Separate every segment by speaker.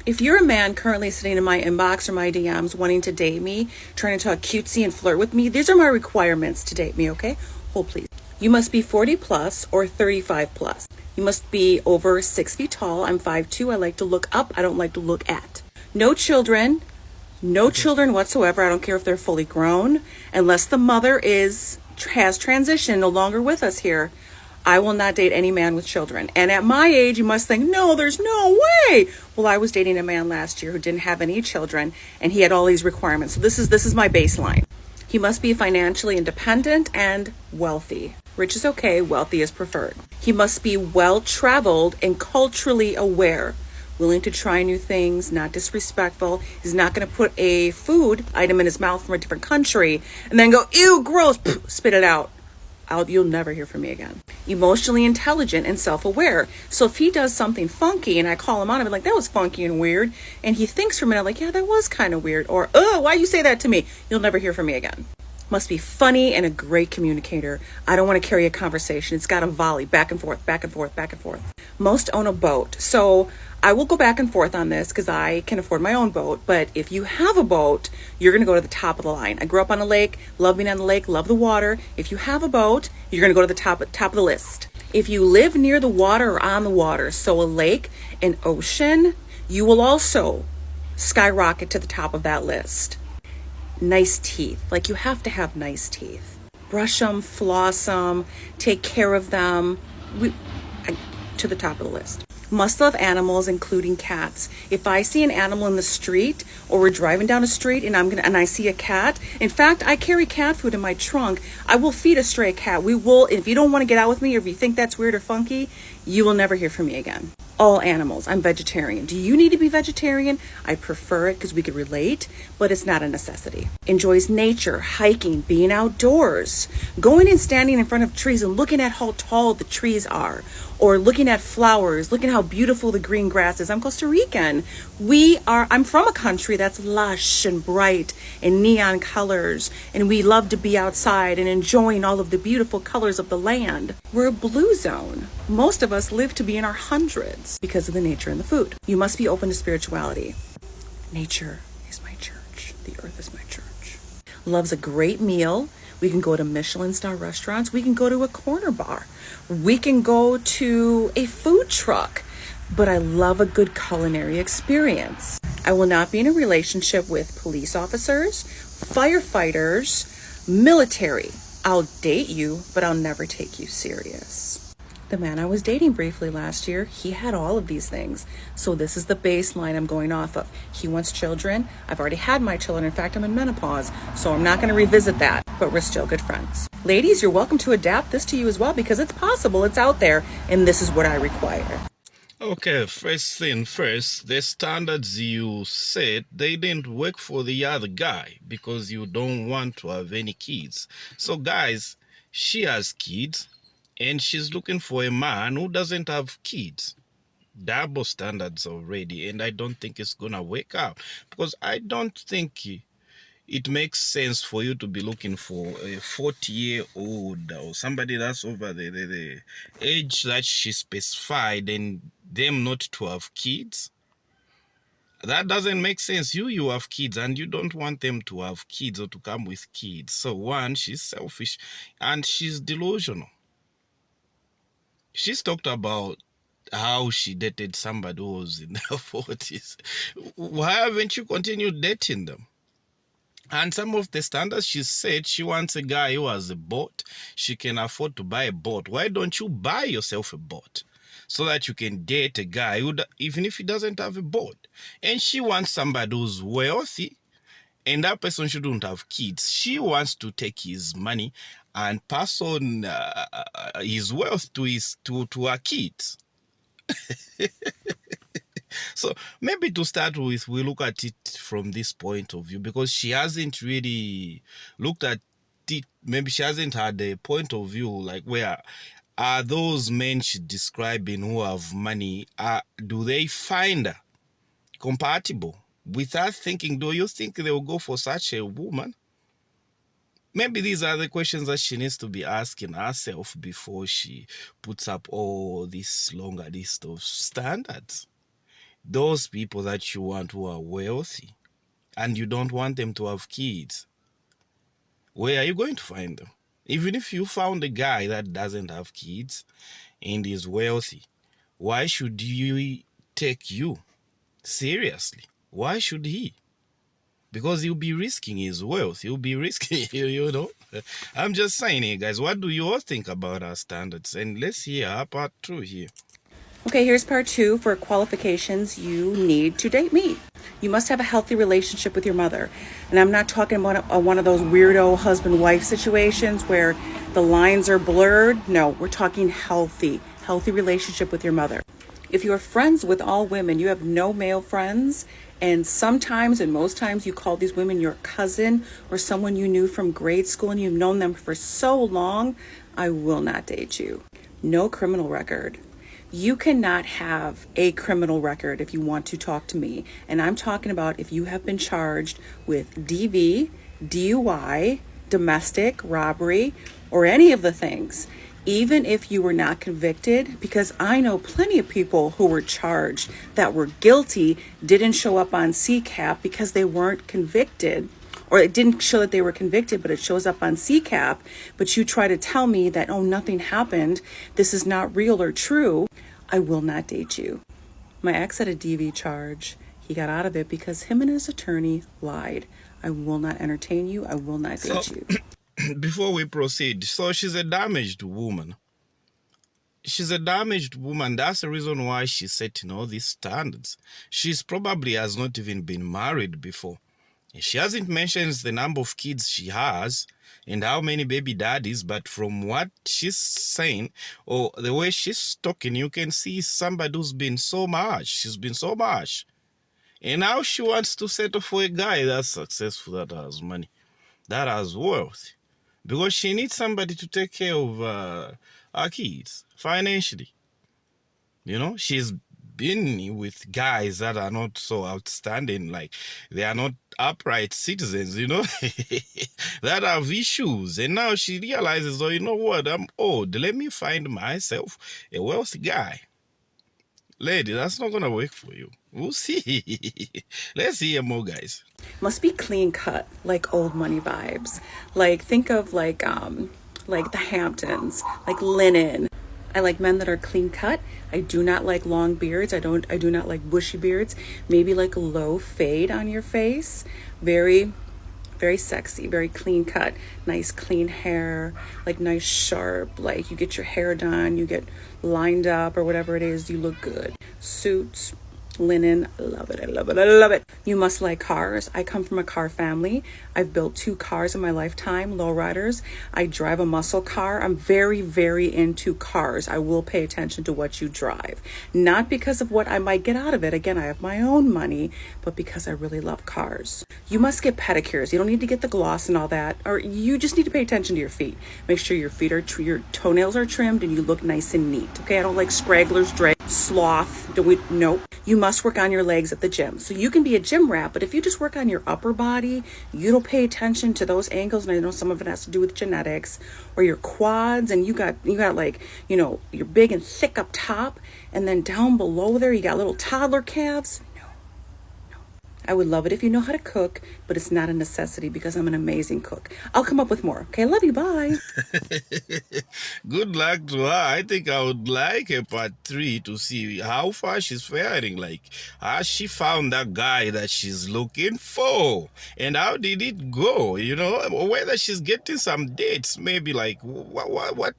Speaker 1: If you're a man currently sitting in my inbox or my DMs wanting to date me, trying to talk cutesy and flirt with me, these are my requirements to date me, okay? Hold please. You must be 40 plus or 35 plus. You must be over 6 feet tall. I'm 5'2". I like to look up. I don't like to look at. No children. No children whatsoever. I don't care if they're fully grown. Unless the mother has transitioned, no longer with us here. I will not date any man with children. And at my age, you must think, no, there's no way. Well, I was dating a man last year who didn't have any children, and he had all these requirements. So this is my baseline. He must be financially independent and wealthy. Rich is okay, wealthy is preferred. He must be well-traveled and culturally aware, willing to try new things, not disrespectful. He's not going to put a food item in his mouth from a different country and then go, ew, gross, spit it out. You'll never hear from me again. Emotionally intelligent and self-aware. So if he does something funky and I call him on, I'm like, that was funky and weird. And he thinks for a minute, like, yeah, that was kind of weird. Or, why you say that to me? You'll never hear from me again. Must be funny and a great communicator. I don't want to carry a conversation. It's got to volley back and forth, back and forth, back and forth. Most own a boat. So I will go back and forth on this because I can afford my own boat. But if you have a boat, you're going to go to the top of the line. I grew up on a lake, love being on the lake, love the water. If you have a boat, you're going to go to the top of the list. If you live near the water or on the water, so a lake, an ocean, you will also skyrocket to the top of that list. Nice teeth. Like, you have to have nice teeth. Brush them, floss them, take care of them. To the top of the list. Must love animals, including cats. If I see an animal in the street or we're driving down a street and I see a cat, in fact, I carry cat food in my trunk. I will feed a stray cat. If you don't want to get out with me or if you think that's weird or funky, you will never hear from me again. All animals. I'm vegetarian. Do you need to be vegetarian? I prefer it because we could relate, but it's not a necessity. Enjoys nature, hiking, being outdoors, going and standing in front of trees and looking at how tall the trees are, or looking at flowers, looking how beautiful the green grass is. I'm Costa Rican. I'm from a country that's lush and bright and neon colors, and we love to be outside and enjoying all of the beautiful colors of the land. We're a blue zone. Most of us live to be in our hundreds because of the nature and the food. You must be open to spirituality. Nature is my church. The earth is my church. Loves a great meal. We can go to Michelin star restaurants. We can go to a corner bar. We can go to a food truck. But I love a good culinary experience. I will not be in a relationship with police officers, firefighters, military. I'll date you, but I'll never take you serious. The man I was dating briefly last year, he had all of these things. So this is the baseline I'm going off of. He wants children. I've already had my children. In fact, I'm in menopause, so I'm not going to revisit that, but we're still good friends. Ladies, you're welcome to adapt this to you as well because it's possible, it's out there, and this is what I require.
Speaker 2: Okay, first thing first, the standards you said, they didn't work for the other guy because you don't want to have any kids. So guys, she has kids and she's looking for a man who doesn't have kids. Double standards already, and I don't think it's gonna work out because I don't think it makes sense for you to be looking for a 40-year-old or somebody that's over the age that she specified and them not to have kids. That doesn't make sense. You have kids and you don't want them to have kids or to come with kids. So one, she's selfish and she's delusional. She's talked about how she dated somebody who was in their 40s. Why haven't you continued dating them? And some of the standards, she said she wants a guy who has a boat. She can afford to buy a boat. Why don't you buy yourself a boat so that you can date a guy who, even if he doesn't have a boat? And she wants somebody who's wealthy, and that person shouldn't have kids. She wants to take his money and pass on his wealth to her kids. So maybe to start with, we look at it from this point of view because she hasn't really looked at it. Maybe she hasn't had a point of view like where are those men she's describing who have money, do they find her compatible with her thinking? Do you think they will go for such a woman? Maybe these are the questions that she needs to be asking herself before she puts up all this longer list of standards. those people that you want who are wealthy and you don't want them to have kids, where are you going to find them? Even if you found a guy that doesn't have kids and is wealthy, why should he take you seriously? Why should he? Because he'll be risking his wealth. He'll be risking, you know. I'm just saying here, guys, what do you all think about our standards? And let's hear our part 2 here.
Speaker 1: Okay, here's part 2 for qualifications you need to date me. You must have a healthy relationship with your mother. And I'm not talking about one of those weirdo husband-wife situations where the lines are blurred. No, we're talking healthy relationship with your mother. If you're friends with all women, you have no male friends, and sometimes and most times you call these women your cousin or someone you knew from grade school and you've known them for so long, I will not date you. No criminal record. You cannot have a criminal record if you want to talk to me. And I'm talking about if you have been charged with DV, DUI, domestic, robbery, or any of the things. Even if you were not convicted, because I know plenty of people who were charged that were guilty, didn't show up on CCAP because they weren't convicted, or it didn't show that they were convicted, but it shows up on CCAP, but you try to tell me that, oh, nothing happened, this is not real or true, I will not date you. My ex had a DV charge. He got out of it because him and his attorney lied. I will not entertain you. I will not date you.
Speaker 2: Before we proceed, so she's a damaged woman. She's a damaged woman. That's the reason why she's setting all these standards. She's probably has not even been married before. She hasn't mentioned the number of kids she has and how many baby daddies, but from what she's saying or the way she's talking, you can see somebody who's been so much. She's been so much. And now she wants to settle for a guy that's successful, that has money, that has wealth. Because she needs somebody to take care of her kids financially. You know, she's been with guys that are not so outstanding, like they are not upright citizens, you know, that have issues. And now she realizes, oh, you know what, I'm old. Let me find myself a wealthy guy. Lady, that's not going to work for you. We'll see. Let's hear more, guys.
Speaker 1: Must be clean cut, like old money vibes. Like think of like the Hamptons, like linen. I like men that are clean cut. I do not like long beards. I do not like bushy beards. Maybe like a low fade on your face. Very sexy, very clean cut, nice clean hair, like nice sharp, like you get your hair done, you get lined up or whatever it is, you look good. Suits, linen, I love it, I love it, I love it. You must like cars. I come from a car family. I've built 2 cars in my lifetime, lowriders. I drive a muscle car. I'm very into cars. I will pay attention to what you drive. Not because of what I might get out of it. Again, I have my own money, but because I really love cars. You must get pedicures. You don't need to get the gloss and all that, or you just need to pay attention to your feet. Make sure your feet are, your toenails are trimmed and you look nice and neat. Okay, I don't like stragglers, sloth. Nope. You must work on your legs at the gym. So you can be a gym rat, but if you just work on your upper body, you don't pay attention to those angles, and I know some of it has to do with genetics, or your quads, and you got like, you know, you're big and thick up top, and then down below there you got little toddler calves. I would love it if you know how to cook, but it's not a necessity because I'm an amazing cook. I'll come up with more. Okay, love you. Bye.
Speaker 2: Good luck to her. I think I would like a part 3 to see how far she's faring. Like, has she found that guy that she's looking for? And how did it go? You know, whether she's getting some dates, maybe like, what,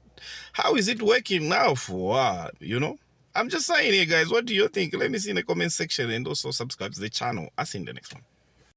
Speaker 2: how is it working now for her? You know? I'm just saying here, guys, what do you think? Let me see in the comment section and also subscribe to the channel. I'll see you in the next one.